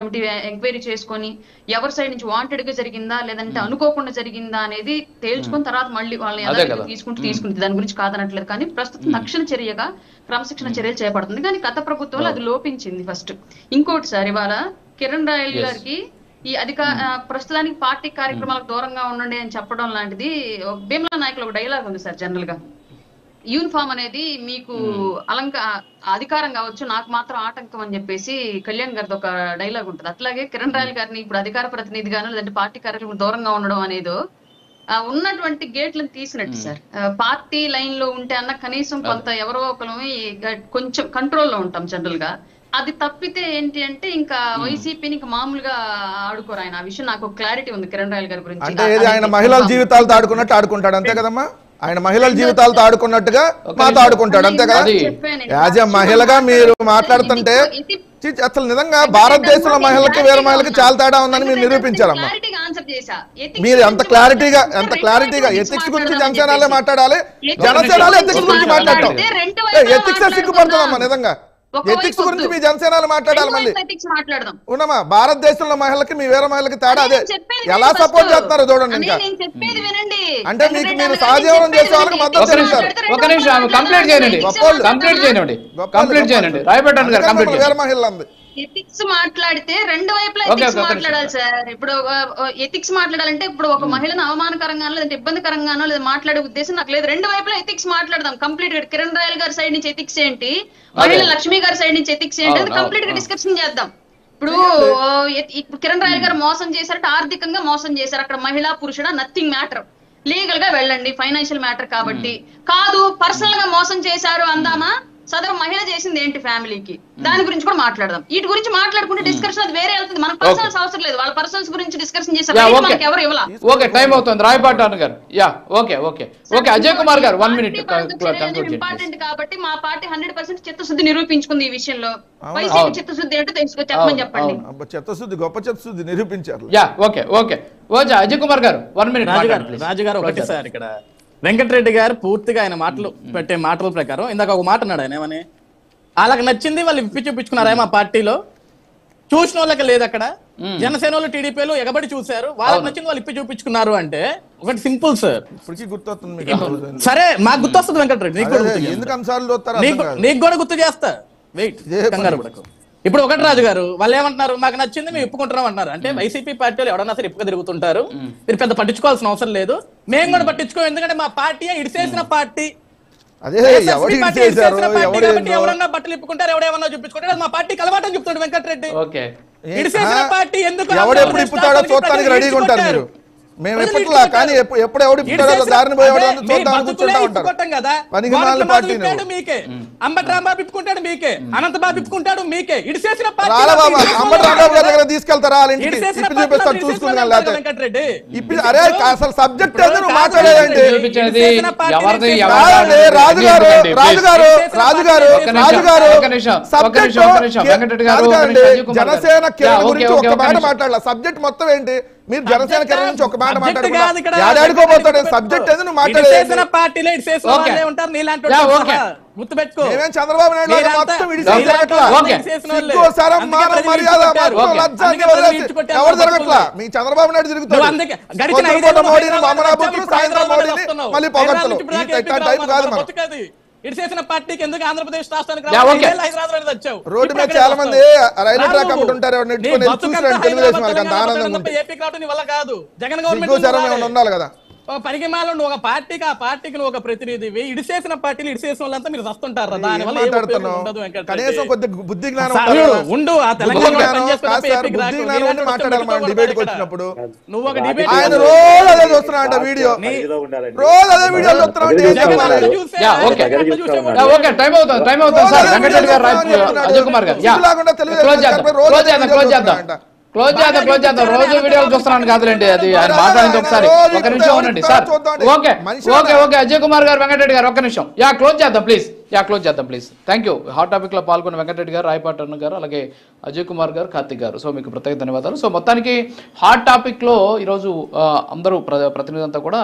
Committee enquiry చేసుకొని ఎవరి side నుంచి వాంటెడ్ గా జరిగిందా లేదంటే అనుకోకుండా జరిగిందా అనేది తేల్చుకుని తర్వాత మళ్ళీ వాళ్ళని తీసుకుంటే దాని గురించి కాదనట్లేదు. కానీ ప్రస్తుతం తక్షణ చర్యగా క్రమశిక్షణ చర్యలు చేపడుతుంది. కానీ గత ప్రభుత్వంలో అది లోపించింది ఫస్ట్. ఇంకోటి సార్, ఇవాళ కిరణ్ రాయల్ గారికి ఈ ప్రస్తుతానికి పార్టీ కార్యక్రమాలకు దూరంగా ఉండండి అని చెప్పడం లాంటిది భీమలా నాయకులు ఒక డైలాగ్ ఉంది సార్. జనరల్ గా యూనిఫామ్ అనేది మీకు అధికారం కావచ్చు, నాకు మాత్రం ఆటంకం అని చెప్పేసి కళ్యాణ్ గారిది ఒక డైలాగ్ ఉంటుంది. అట్లాగే కిరణ్ రాయల్ గారిని ఇప్పుడు అధికార ప్రతినిధిగానో లేదంటే పార్టీ కార్యక్రమం దూరంగా ఉండడం అనేది ఉన్నటువంటి గేట్లను తీసినట్టు సార్. పార్టీ లైన్ లో ఉంటే అన్న కనీసం కొంత ఎవరో ఒకరిని కొంచెం కంట్రోల్లో ఉంటాం జనరల్ గా. అది తప్పితే ఏంటి అంటే ఇంకా వైసీపీని ఇంకా మామూలుగా ఆడుకోరు ఆయన. ఆ విషయం నాకు క్లారిటీ ఉంది కిరణ్ రాయల్ గారి గురించి. అంటే ఆయన మహిళల జీవితాలతో ఆడుకున్నట్టు ఆడుకుంటాడు అంతే కదమ్మా. ఆయన మహిళల జీవితాలతో ఆడుకున్నట్టుగా మాతో ఆడుకుంటాడు అంతే కదా. యాజ్ ఎ మహిళగా మీరు మాట్లాడుతుంటే అసలు నిజంగా భారతదేశంలో మహిళలకి వేరే మహిళలకి చాలా తేడా ఉందని మీరు నిరూపించారమ్మా. మీరు ఎంత క్లారిటీగా ఎథిక్స్ గురించి జనసేనలే మాట్లాడాలి, జనసేనలో ఎథిక్స్ గురించి మాట్లాడటం ఎథిక్స్ సిగ్గుపడుతుందమ్మా నిజంగా. ఎథిక్స్ గురించి మీ జనసేనలు మాట్లాడాలి మళ్ళీ ఉన్నమా. భారతదేశంలో మహిళలకి మీ వేరే మహిళకి తేడా అదే. ఎలా సపోర్ట్ చేస్తున్నారు చూడండి. ఇంకా అంటే మీకు మీరు సహజీవనం చేసే వాళ్ళకి మద్దతు వేరే మహిళలు అంది. ఎథిక్స్ మాట్లాడితే రెండు వైపులా ఎథిక్స్ మాట్లాడాలి సార్. ఇప్పుడు ఎథిక్స్ మాట్లాడాలంటే ఇప్పుడు ఒక మహిళను అవమానకరంగానో లేదంటే ఇబ్బందికరంగానో లేదా మాట్లాడే ఉద్దేశం నాకు లేదు. రెండు వైపులా ఎథిక్స్ మాట్లాడదాం కంప్లీట్ గా. కిరణ్ రాయల్ గారి సైడ్ నుంచి ఎథిక్స్ ఏంటి, మహిళ లక్ష్మి గారి సైడ్ నుంచి ఎథిక్స్ ఏంటి అది కంప్లీట్ గా డిస్కషన్ చేద్దాం. ఇప్పుడు కిరణ్ రాయల్ గారు మోసం చేశారంటే ఆర్థికంగా మోసం చేశారు. అక్కడ మహిళా పురుషుడా నథింగ్ మ్యాటర్. లీగల్ గా వెళ్ళండి, ఫైనాన్షియల్ మ్యాటర్ కాబట్టి. కాదు పర్సనల్ గా మోసం చేశారు అందామా, సదరు మహిళ చేసింది ఏంటి ఫ్యామిలీకి, దాని గురించి కూడా మాట్లాడదాం. వీటి గురించి మాట్లాడుకుంటే డిస్కషన్ అది వేరే వెళ్తుంది. మనకు పర్సనల్స్ అవసరం లేదు. వాళ్ళ పర్సనల్స్ గురించి డిస్కషన్ చేశారు ఎవరు ఇవ్వాల. ఓకే టైం అవుతుంది రాయపాటి గారు. Yeah okay okay okay Ajay Kumar గారు 1 minute ఇంపార్టెంట్ కాబట్టి మా పార్టీ 100% చిత్తశుద్ధి నిరూపించుకుంది ఈ విషయంలో. వైసీపీ చిత్తశుద్ధి ఏంటో తెలుసుకో చెప్పమని చెప్పండి. చిత్తశుద్ధి గొప్ప చిత్తశుద్ధి నిరూపించారు. Yeah okay okay okay Ajay Kumar గారు 1 minute. రాజుగారు ఒకటి సార్, ఇక్కడ వెంకటరెడ్డి గారు పూర్తిగా ఆయన మాటలు పెట్టే మాటల ప్రకారం ఇందాక ఒక మాట అన్నాడు ఆయన. ఏమని వాళ్ళకి నచ్చింది వాళ్ళు ఇప్పి చూపించుకున్నారా మా పార్టీలో, చూసిన వాళ్ళకి లేదు. అక్కడ జనసేన వాళ్ళు టీడీపీలో ఎగబడి చూశారు, వాళ్ళకి నచ్చింది వాళ్ళు ఇప్పి చూపించుకున్నారు అంటే ఒకటి సింపుల్ సార్. సరే మాకు గుర్తొస్తుంది వెంకటరెడ్డి, నీకు కూడా గుర్తు చేస్తా. వెయిట్ కంగారు పడకు. ఇప్పుడు ఒకటి రాజు గారు వాళ్ళు ఏమంటున్నారు, మాకు నచ్చింది మేము ఇప్పుకుంటున్నాం అంటున్నారు. అంటే వైసీపీ పార్టీలు ఎవడన్నా సరే ఇప్పుగా తిరుగుతుంటారు, మీరు పెద్ద పట్టించుకోవాల్సిన అవసరం లేదు. మేము కూడా పట్టించుకో, ఎందుకంటే మా పార్టీ ఇడిసేసిన పార్టీ. ఎవరన్నా బట్టలు ఇప్పుకుంటారు, ఎవడేమన్నా చూపించుకుంటారు, అది మా పార్టీకి అలవాటు అని చెప్తాడు వెంకటరెడ్డి. ఇడిసేసిన పార్టీ ఎందుకు రెడీగా ఉంటారు మీరు. మేము ఎప్పట్లా కానీ ఎప్పుడు ఎవడు దారిని పోయేవాడు మీకే, అంబటి రాంబాబు ఇప్పుకుంటాడు మీకే, అనంత బాబు ఇప్పుకుంటాడు మీకే. ఇడిసేసిన అంబటి రాంబాబు గారి దగ్గర తీసుకెళ్తారా చూపిస్తాడు చూసుకుని వెంకటరెడ్డి. అరే అసలు సబ్జెక్ట్ ఏదో నువ్వు మాట్లాడేదండి. రాజుగారు రాజుగారు రాజుగారు రాజుగారు జనసేన గురించి ఒక మాట మాట్లాడాల. సబ్జెక్ట్ మొత్తం ఏంటి, మీరు జనసేన గురించి ఒక మాట మాట్లాడుకోబోతాడు. సబ్జెక్ట్ ఏది నువ్వు మాట్లాడే గుర్తుపెట్టుకో. చంద్రబాబు నాయుడు ఎవరు జరగట్లా, మీ చంద్రబాబు నాయుడు తిరుగుతాడు మోడీని మమనాబుద్ధులు, సాయంత్రం మోడీని మళ్ళీ పొగడతలు. టైప్ కాదు మనం. ఇడిసేసిన పార్టీకి ఎందుకు ఆంధ్రప్రదేశ్ రాష్ట్రానికి వచ్చావు? రోడ్డు మీద చాలా మంది రైల్వే ట్రాక్ అమ్ముతుంటారు, తెలుగుదేశం వాళ్ళకి అంత ఆనందంగా ఏపీకి రావడం వల్ల కాదు. జగన్ గవర్నమెంట్ ఉండాలి కదా. ఒక పరిగమాలో నువ్వు ఒక పార్టీకి ఆ పార్టీకి నువ్వు ఒక ప్రతినిధివి. ఇడిసేసిన పార్టీలు ఇడిసేసిన వాళ్ళంతా మీరు వస్తుంటారు. దానివల్ల కనీసం కొద్ది బుద్ధి జ్ఞానం ఉండు. ఆ తెలంగాణ డిబేట్ వచ్చినప్పుడు నువ్వు ఒక డిబేట్ ఆయన రోజు అదే చూస్తున్నాడు వీడియో, రోజు అదే వీడియో చూస్తున్నాడు. క్లోజ్ చేద్దాం రోజు వీడియోలు చూస్తున్నాను కాదులేండి, అది ఆయన మాట్లాడింది ఒకసారి. ఒక నిమిషం ఉండండి sir. Okay okay okay Ajay Kumar గారు, వెంకటరెడ్డి గారు ఒక్క నిమిషం. క్లోజ్ చేద్దాం ప్లీజ్. క్లోజ్ చేద్దాం please. Thank you. Hot topic లో పాల్గొన్న వెంకటరెడ్డి గారు, రాయపాటి గారు, అలాగే అజయ్ కుమార్ గారు, కార్తిక్ గారు, సో మీకు ప్రత్యేక ధన్యవాదాలు. సో మొత్తానికి హాట్ టాపిక్ లో ఈరోజు అందరూ ప్రతినిధులంతా కూడా